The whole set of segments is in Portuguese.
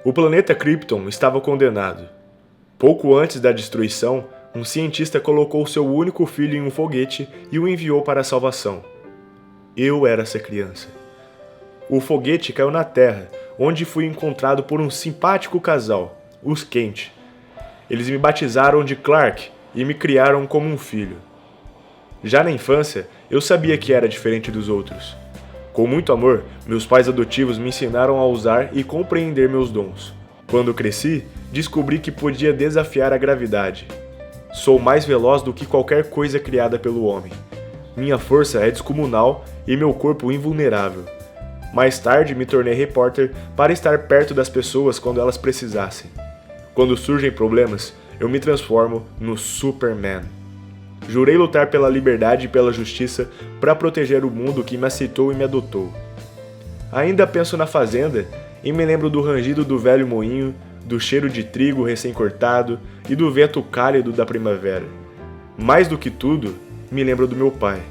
O planeta Krypton estava condenado. Pouco antes da destruição, um cientista colocou seu único filho em um foguete e o enviou para a salvação. Eu era essa criança. O foguete caiu na Terra, onde fui encontrado por um simpático casal, os Kent. Eles me batizaram de Clark e me criaram como um filho. Já na infância, eu sabia que era diferente dos outros. Com muito amor, meus pais adotivos me ensinaram a usar e compreender meus dons. Quando cresci, descobri que podia desafiar a gravidade. Sou mais veloz do que qualquer coisa criada pelo homem. Minha força é descomunal e meu corpo invulnerável. Mais tarde me tornei repórter para estar perto das pessoas quando elas precisassem. Quando surgem problemas, eu me transformo no Superman. Jurei lutar pela liberdade e pela justiça para proteger o mundo que me aceitou e me adotou. Ainda penso na fazenda e me lembro do rangido do velho moinho, do cheiro de trigo recém-cortado e do vento cálido da primavera. Mais do que tudo, me lembro do meu pai,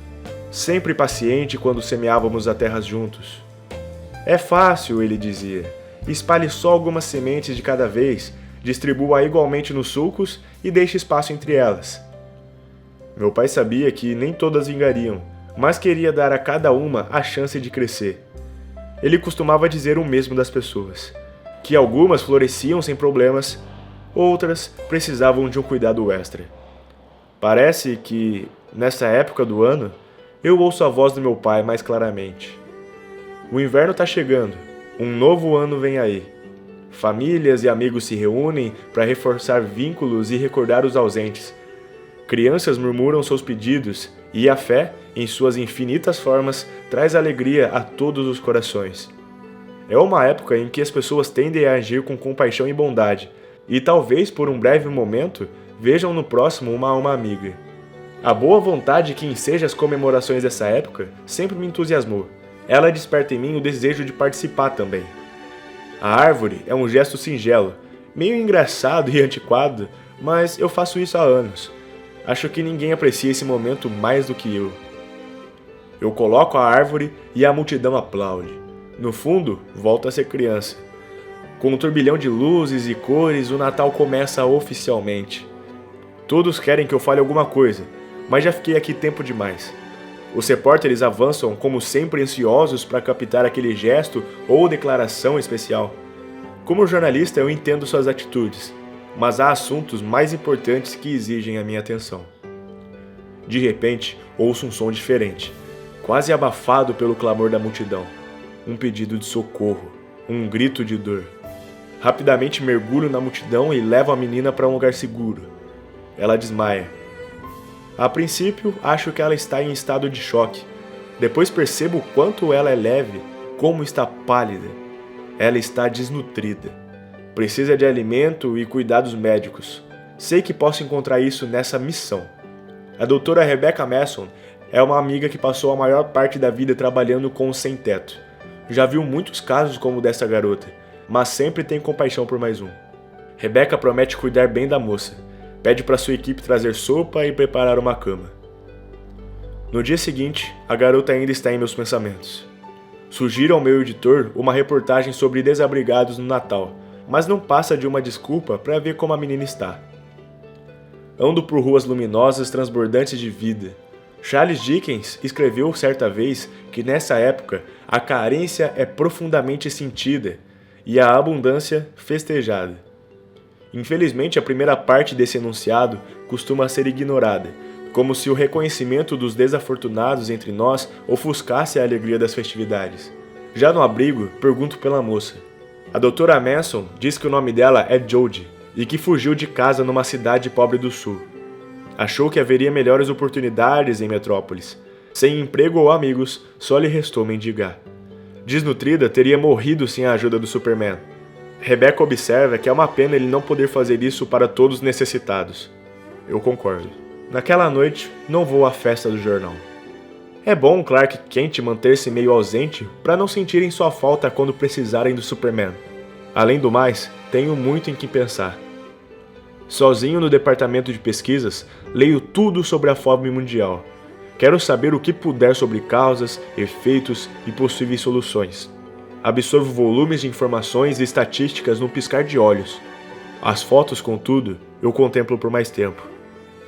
sempre paciente quando semeávamos a terra juntos. É fácil, ele dizia. Espalhe só algumas sementes de cada vez, distribua igualmente nos sulcos e deixe espaço entre elas. Meu pai sabia que nem todas vingariam, mas queria dar a cada uma a chance de crescer. Ele costumava dizer o mesmo das pessoas, que algumas floresciam sem problemas, outras precisavam de um cuidado extra. Parece que, nessa época do ano, eu ouço a voz do meu pai mais claramente. O inverno está chegando, um novo ano vem aí. Famílias e amigos se reúnem para reforçar vínculos e recordar os ausentes. Crianças murmuram seus pedidos e a fé, em suas infinitas formas, traz alegria a todos os corações. É uma época em que as pessoas tendem a agir com compaixão e bondade, e talvez por um breve momento vejam no próximo uma alma amiga. A boa vontade que enseja as comemorações dessa época sempre me entusiasmou. Ela desperta em mim o desejo de participar também. A árvore é um gesto singelo, meio engraçado e antiquado, mas eu faço isso há anos. Acho que ninguém aprecia esse momento mais do que eu. Eu coloco a árvore e a multidão aplaude. No fundo, volto a ser criança. Com um turbilhão de luzes e cores, o Natal começa oficialmente. Todos querem que eu fale alguma coisa, mas já fiquei aqui tempo demais. Os repórteres avançam como sempre ansiosos para captar aquele gesto ou declaração especial. Como jornalista, eu entendo suas atitudes, mas há assuntos mais importantes que exigem a minha atenção. De repente, ouço um som diferente, quase abafado pelo clamor da multidão. Um pedido de socorro, um grito de dor. Rapidamente mergulho na multidão e levo a menina para um lugar seguro. Ela desmaia. A princípio, acho que ela está em estado de choque. Depois percebo o quanto ela é leve, como está pálida. Ela está desnutrida. Precisa de alimento e cuidados médicos. Sei que posso encontrar isso nessa missão. A doutora Rebecca Mason é uma amiga que passou a maior parte da vida trabalhando com os sem-teto. Já viu muitos casos como o dessa garota, mas sempre tem compaixão por mais um. Rebecca promete cuidar bem da moça. Pede para sua equipe trazer sopa e preparar uma cama. No dia seguinte, a garota ainda está em meus pensamentos. Sugiro ao meu editor uma reportagem sobre desabrigados no Natal, mas não passa de uma desculpa para ver como a menina está. Ando por ruas luminosas transbordantes de vida. Charles Dickens escreveu certa vez que nessa época a carência é profundamente sentida e a abundância festejada. Infelizmente, a primeira parte desse enunciado costuma ser ignorada, como se o reconhecimento dos desafortunados entre nós ofuscasse a alegria das festividades. Já no abrigo, pergunto pela moça. A doutora Manson diz que o nome dela é Jodie e que fugiu de casa numa cidade pobre do sul. Achou que haveria melhores oportunidades em Metrópolis. Sem emprego ou amigos, só lhe restou mendigar. Desnutrida, teria morrido sem a ajuda do Superman. Rebecca observa que é uma pena ele não poder fazer isso para todos os necessitados. Eu concordo. Naquela noite, não vou à festa do jornal. É bom Clark Kent manter-se meio ausente para não sentirem sua falta quando precisarem do Superman. Além do mais, tenho muito em que pensar. Sozinho no departamento de pesquisas, leio tudo sobre a fome mundial. Quero saber o que puder sobre causas, efeitos e possíveis soluções. Absorvo volumes de informações e estatísticas num piscar de olhos. As fotos, contudo, eu contemplo por mais tempo.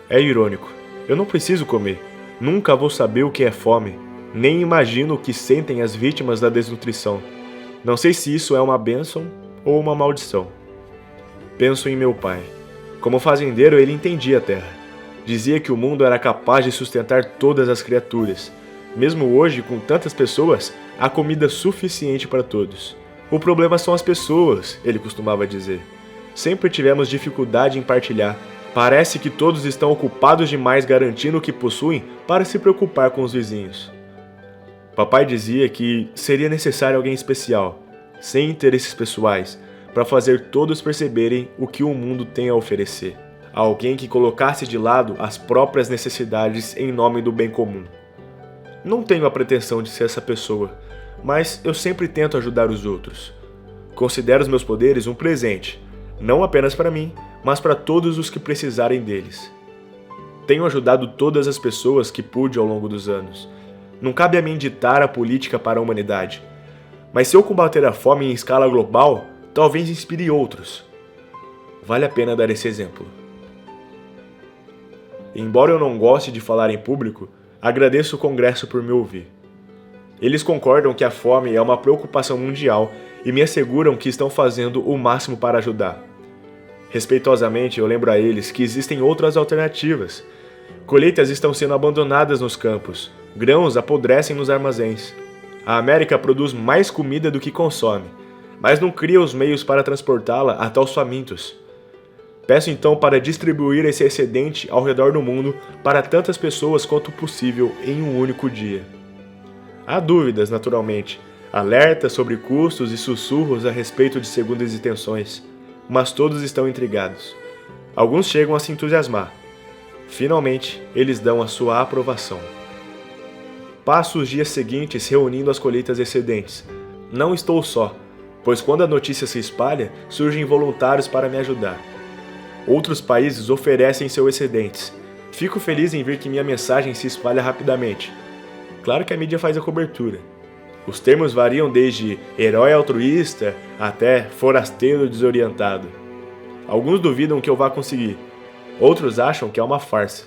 É irônico. Eu não preciso comer. Nunca vou saber o que é fome. Nem imagino o que sentem as vítimas da desnutrição. Não sei se isso é uma bênção ou uma maldição. Penso em meu pai. Como fazendeiro, ele entendia a terra. Dizia que o mundo era capaz de sustentar todas as criaturas. Mesmo hoje, com tantas pessoas, há comida suficiente para todos. O problema são as pessoas, ele costumava dizer. Sempre tivemos dificuldade em partilhar. Parece que todos estão ocupados demais garantindo o que possuem para se preocupar com os vizinhos. Papai dizia que seria necessário alguém especial, sem interesses pessoais, para fazer todos perceberem o que o mundo tem a oferecer. Alguém que colocasse de lado as próprias necessidades em nome do bem comum. Não tenho a pretensão de ser essa pessoa, mas eu sempre tento ajudar os outros. Considero os meus poderes um presente, não apenas para mim, mas para todos os que precisarem deles. Tenho ajudado todas as pessoas que pude ao longo dos anos. Não cabe a mim ditar a política para a humanidade. Mas se eu combater a fome em escala global, talvez inspire outros. Vale a pena dar esse exemplo. Embora eu não goste de falar em público, agradeço o Congresso por me ouvir. Eles concordam que a fome é uma preocupação mundial e me asseguram que estão fazendo o máximo para ajudar. Respeitosamente, eu lembro a eles que existem outras alternativas. Colheitas estão sendo abandonadas nos campos, grãos apodrecem nos armazéns. A América produz mais comida do que consome, mas não cria os meios para transportá-la até os famintos. Peço então para distribuir esse excedente ao redor do mundo para tantas pessoas quanto possível em um único dia. Há dúvidas, naturalmente, alertas sobre custos e sussurros a respeito de segundas intenções, mas todos estão intrigados. Alguns chegam a se entusiasmar. Finalmente, eles dão a sua aprovação. Passo os dias seguintes reunindo as colheitas excedentes. Não estou só, pois quando a notícia se espalha, surgem voluntários para me ajudar. Outros países oferecem seus excedentes. Fico feliz em ver que minha mensagem se espalha rapidamente. Claro que a mídia faz a cobertura. Os termos variam desde herói altruísta até forasteiro desorientado. Alguns duvidam que eu vá conseguir. Outros acham que é uma farsa.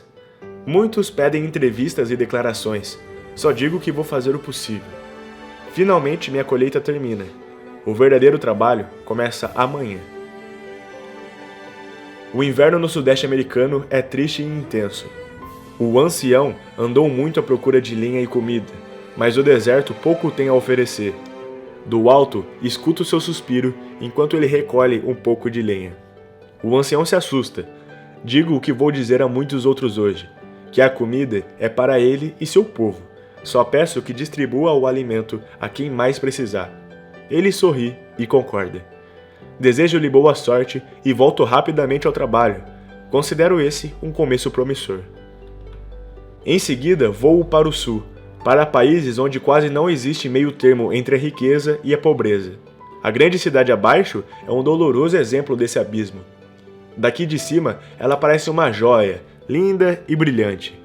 Muitos pedem entrevistas e declarações. Só digo que vou fazer o possível. Finalmente minha colheita termina. O verdadeiro trabalho começa amanhã. O inverno no Sudeste americano é triste e intenso. O ancião andou muito à procura de lenha e comida, mas o deserto pouco tem a oferecer. Do alto, escuto seu suspiro enquanto ele recolhe um pouco de lenha. O ancião se assusta. Digo o que vou dizer a muitos outros hoje, que a comida é para ele e seu povo. Só peço que distribua o alimento a quem mais precisar. Ele sorri e concorda. Desejo-lhe boa sorte e volto rapidamente ao trabalho. Considero esse um começo promissor. Em seguida, voo para o sul, para países onde quase não existe meio termo entre a riqueza e a pobreza. A grande cidade abaixo é um doloroso exemplo desse abismo. Daqui de cima, ela parece uma joia, linda e brilhante.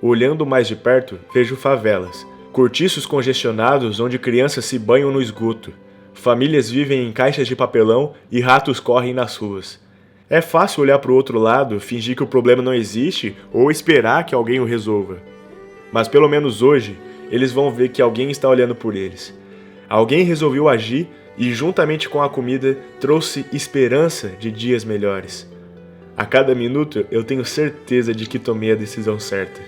Olhando mais de perto, vejo favelas, cortiços congestionados onde crianças se banham no esgoto. Famílias vivem em caixas de papelão e ratos correm nas ruas. É fácil olhar para o outro lado, fingir que o problema não existe ou esperar que alguém o resolva. Mas pelo menos hoje, eles vão ver que alguém está olhando por eles. Alguém resolveu agir e, juntamente com a comida, trouxe esperança de dias melhores. A cada minuto, eu tenho certeza de que tomei a decisão certa.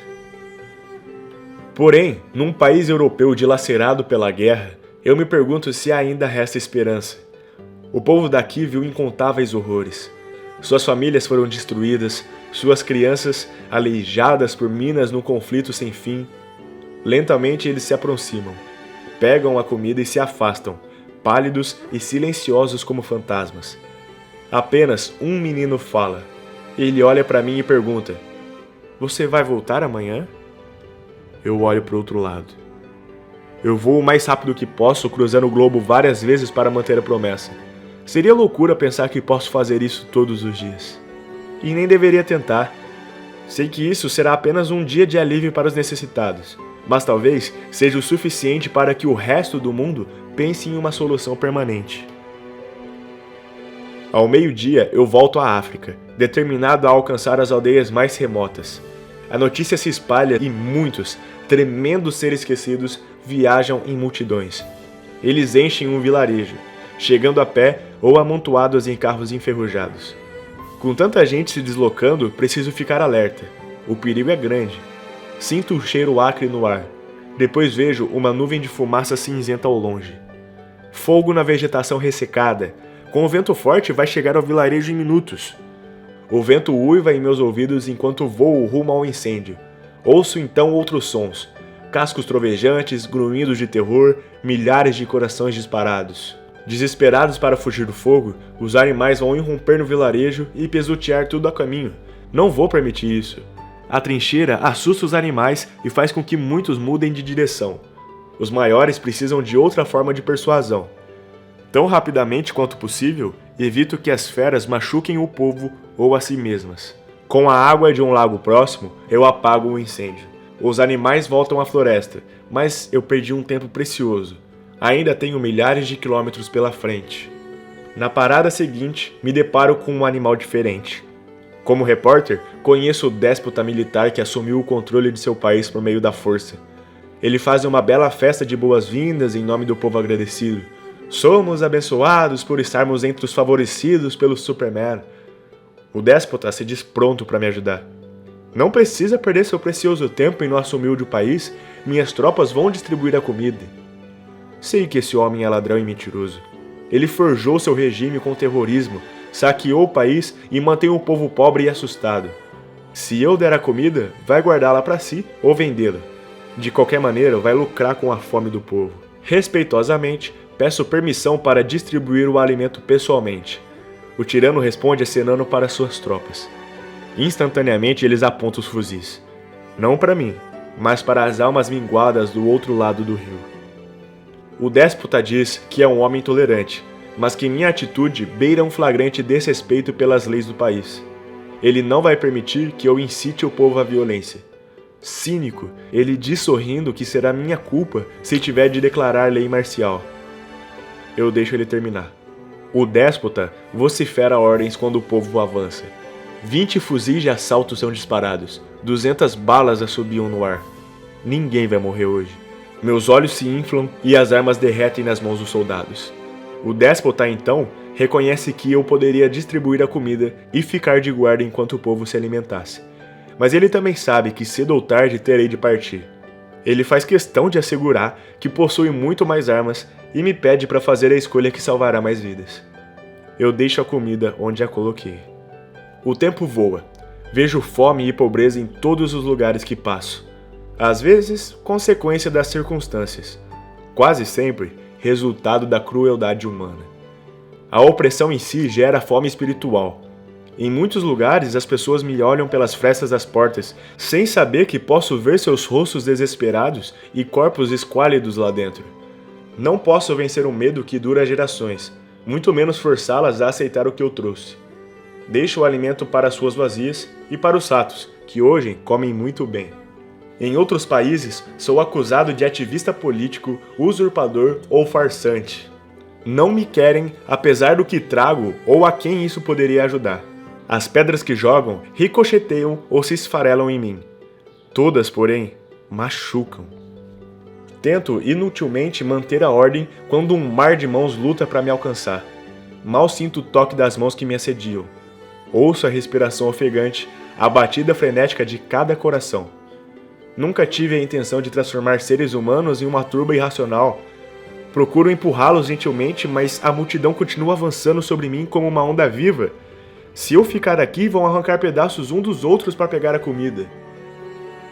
Porém, num país europeu dilacerado pela guerra, eu me pergunto se ainda resta esperança. O povo daqui viu incontáveis horrores. Suas famílias foram destruídas, suas crianças aleijadas por minas num conflito sem fim. Lentamente eles se aproximam, pegam a comida e se afastam, pálidos e silenciosos como fantasmas. Apenas um menino fala. Ele olha para mim e pergunta: "Você vai voltar amanhã?" Eu olho para o outro lado. Eu vou o mais rápido que posso, cruzando o globo várias vezes para manter a promessa. Seria loucura pensar que posso fazer isso todos os dias. E nem deveria tentar. Sei que isso será apenas um dia de alívio para os necessitados. mas talvez seja o suficiente para que o resto do mundo pense em uma solução permanente. Ao meio-dia, eu volto à África, determinado a alcançar as aldeias mais remotas. A notícia se espalha e muitos, tremendo ser esquecidos, viajam em multidões. Eles enchem um vilarejo, chegando a pé ou amontoados em carros enferrujados. Com tanta gente se deslocando, preciso ficar alerta. O perigo é grande. Sinto o cheiro acre no ar. Depois vejo uma nuvem de fumaça cinzenta ao longe. Fogo na vegetação ressecada. Com o vento forte vai chegar ao vilarejo em minutos. O vento uiva em meus ouvidos enquanto voo rumo ao incêndio. Ouço então outros sons. Cascos trovejantes, grunhidos de terror, milhares de corações disparados. Desesperados para fugir do fogo, os animais vão irromper no vilarejo e pisotear tudo a caminho. Não vou permitir isso. A trincheira assusta os animais e faz com que muitos mudem de direção. Os maiores precisam de outra forma de persuasão. Tão rapidamente quanto possível, evito que as feras machuquem o povo ou a si mesmas. Com a água de um lago próximo, eu apago o incêndio. Os animais voltam à floresta, mas eu perdi um tempo precioso. Ainda tenho milhares de quilômetros pela frente. Na parada seguinte, me deparo com um animal diferente. Como repórter, conheço o déspota militar que assumiu o controle de seu país por meio da força. Ele faz uma bela festa de boas-vindas em nome do povo agradecido. Somos abençoados por estarmos entre os favorecidos pelo Superman. O déspota se diz pronto para me ajudar. Não precisa perder seu precioso tempo em nosso humilde país, minhas tropas vão distribuir a comida. Sei que esse homem é ladrão e mentiroso. Ele forjou seu regime com terrorismo, saqueou o país e mantém o povo pobre e assustado. Se eu der a comida, vai guardá-la para si ou vendê-la. De qualquer maneira, vai lucrar com a fome do povo. Respeitosamente, peço permissão para distribuir o alimento pessoalmente. O tirano responde acenando para suas tropas. Instantaneamente, eles apontam os fuzis. Não para mim, mas para as almas minguadas do outro lado do rio. O déspota diz que é um homem tolerante, mas que minha atitude beira um flagrante desrespeito pelas leis do país. Ele não vai permitir que eu incite o povo à violência. Cínico, ele diz sorrindo que será minha culpa se tiver de declarar lei marcial. Eu deixo ele terminar. O déspota vocifera ordens quando o povo avança. 20 fuzis de assalto são disparados, 200 balas assobiam no ar. Ninguém vai morrer hoje. Meus olhos se inflam e as armas derretem nas mãos dos soldados. O déspota, então, reconhece que eu poderia distribuir a comida e ficar de guarda enquanto o povo se alimentasse. Mas ele também sabe que cedo ou tarde terei de partir. Ele faz questão de assegurar que possui muito mais armas e me pede para fazer a escolha que salvará mais vidas. Eu deixo a comida onde a coloquei. O tempo voa. Vejo fome e pobreza em todos os lugares que passo. Às vezes, consequência das circunstâncias. Quase sempre, resultado da crueldade humana. A opressão em si gera fome espiritual. Em muitos lugares, as pessoas me olham pelas frestas das portas, sem saber que posso ver seus rostos desesperados e corpos esquálidos lá dentro. Não posso vencer um medo que dura gerações, muito menos forçá-las a aceitar o que eu trouxe. Deixo o alimento para suas vazias e para os ratos, que hoje comem muito bem. Em outros países, sou acusado de ativista político, usurpador ou farsante. Não me querem, apesar do que trago ou a quem isso poderia ajudar. As pedras que jogam ricocheteiam ou se esfarelam em mim. Todas, porém, machucam. Tento inutilmente manter a ordem quando um mar de mãos luta para me alcançar. Mal sinto o toque das mãos que me assediam. Ouço a respiração ofegante, a batida frenética de cada coração. Nunca tive a intenção de transformar seres humanos em uma turba irracional. Procuro empurrá-los gentilmente, mas a multidão continua avançando sobre mim como uma onda viva. Se eu ficar aqui, vão arrancar pedaços um dos outros para pegar a comida.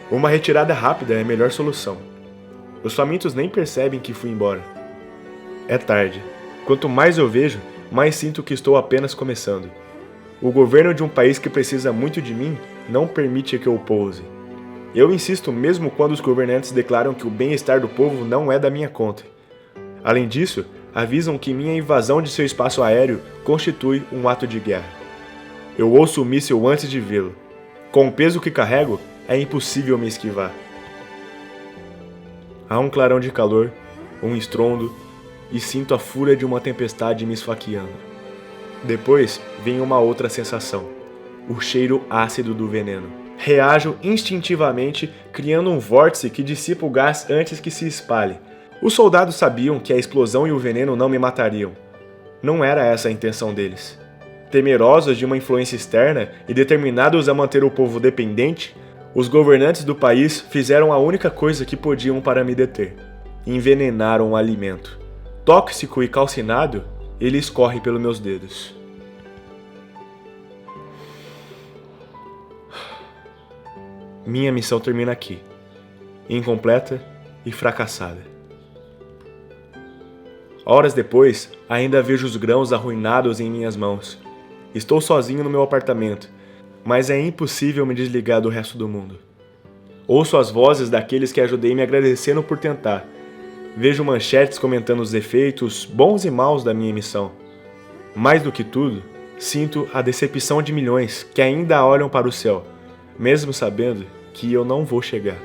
Uma retirada rápida é a melhor solução. Os famintos nem percebem que fui embora. É tarde. Quanto mais eu vejo, mais sinto que estou apenas começando. O governo de um país que precisa muito de mim não permite que eu pouse. Eu insisto mesmo quando os governantes declaram que o bem-estar do povo não é da minha conta. Além disso, avisam que minha invasão de seu espaço aéreo constitui um ato de guerra. Eu ouço o míssil antes de vê-lo. Com o peso que carrego, é impossível me esquivar. Há um clarão de calor, um estrondo, e sinto a fúria de uma tempestade me esfaqueando. Depois vem uma outra sensação, o cheiro ácido do veneno. Reajo instintivamente, criando um vórtice que dissipa o gás antes que se espalhe. Os soldados sabiam que a explosão e o veneno não me matariam. Não era essa a intenção deles. Temerosos de uma influência externa e determinados a manter o povo dependente, os governantes do país fizeram a única coisa que podiam para me deter. Envenenaram o alimento. Tóxico e calcinado, ele escorre pelos meus dedos. Minha missão termina aqui, incompleta e fracassada. Horas depois, ainda vejo os grãos arruinados em minhas mãos. Estou sozinho no meu apartamento, mas é impossível me desligar do resto do mundo. Ouço as vozes daqueles que ajudei me agradecendo por tentar. Vejo manchetes comentando os efeitos, bons e maus, da minha missão. Mais do que tudo, sinto a decepção de milhões que ainda olham para o céu, mesmo sabendo que eu não vou chegar.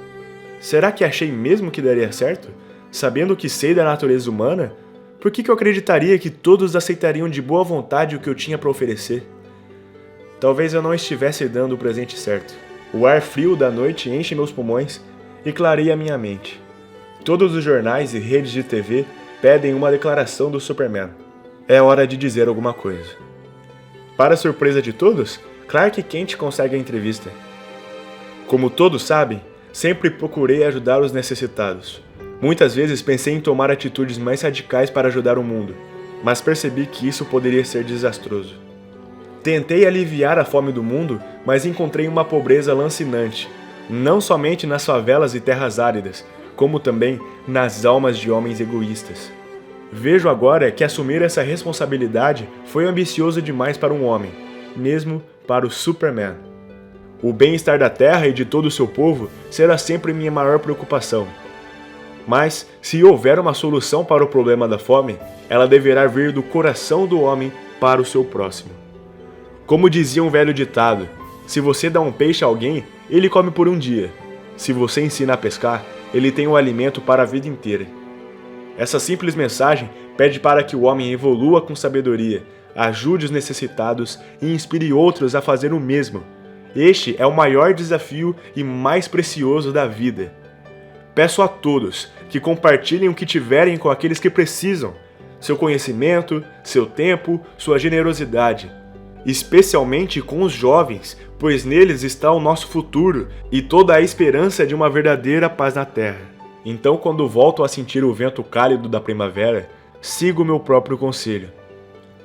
Será que achei mesmo que daria certo? Sabendo o que sei da natureza humana, por que eu acreditaria que todos aceitariam de boa vontade o que eu tinha para oferecer? Talvez eu não estivesse dando o presente certo. O ar frio da noite enche meus pulmões e clareia minha mente. Todos os jornais e redes de TV pedem uma declaração do Superman. É hora de dizer alguma coisa. Para surpresa de todos, Clark Kent consegue a entrevista. Como todos sabem, sempre procurei ajudar os necessitados. Muitas vezes pensei em tomar atitudes mais radicais para ajudar o mundo, mas percebi que isso poderia ser desastroso. Tentei aliviar a fome do mundo, mas encontrei uma pobreza lancinante, não somente nas favelas e terras áridas, como também nas almas de homens egoístas. Vejo agora que assumir essa responsabilidade foi ambicioso demais para um homem, mesmo para o Superman. O bem-estar da Terra e de todo o seu povo será sempre minha maior preocupação. Mas, se houver uma solução para o problema da fome, ela deverá vir do coração do homem para o seu próximo. Como dizia um velho ditado, se você dá um peixe a alguém, ele come por um dia. Se você ensina a pescar, ele tem o alimento para a vida inteira. Essa simples mensagem pede para que o homem evolua com sabedoria, ajude os necessitados e inspire outros a fazer o mesmo. Este é o maior desafio e mais precioso da vida. Peço a todos que compartilhem o que tiverem com aqueles que precisam, seu conhecimento, seu tempo, sua generosidade, especialmente com os jovens, pois neles está o nosso futuro e toda a esperança de uma verdadeira paz na Terra. Então, quando volto a sentir o vento cálido da primavera, sigo o meu próprio conselho.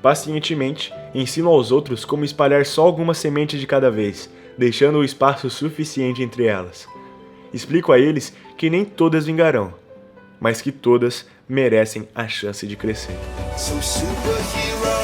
Pacientemente, ensino aos outros como espalhar só algumas sementes de cada vez, deixando o espaço suficiente entre elas. Explico a eles que nem todas vingarão, mas que todas merecem a chance de crescer. So superhero.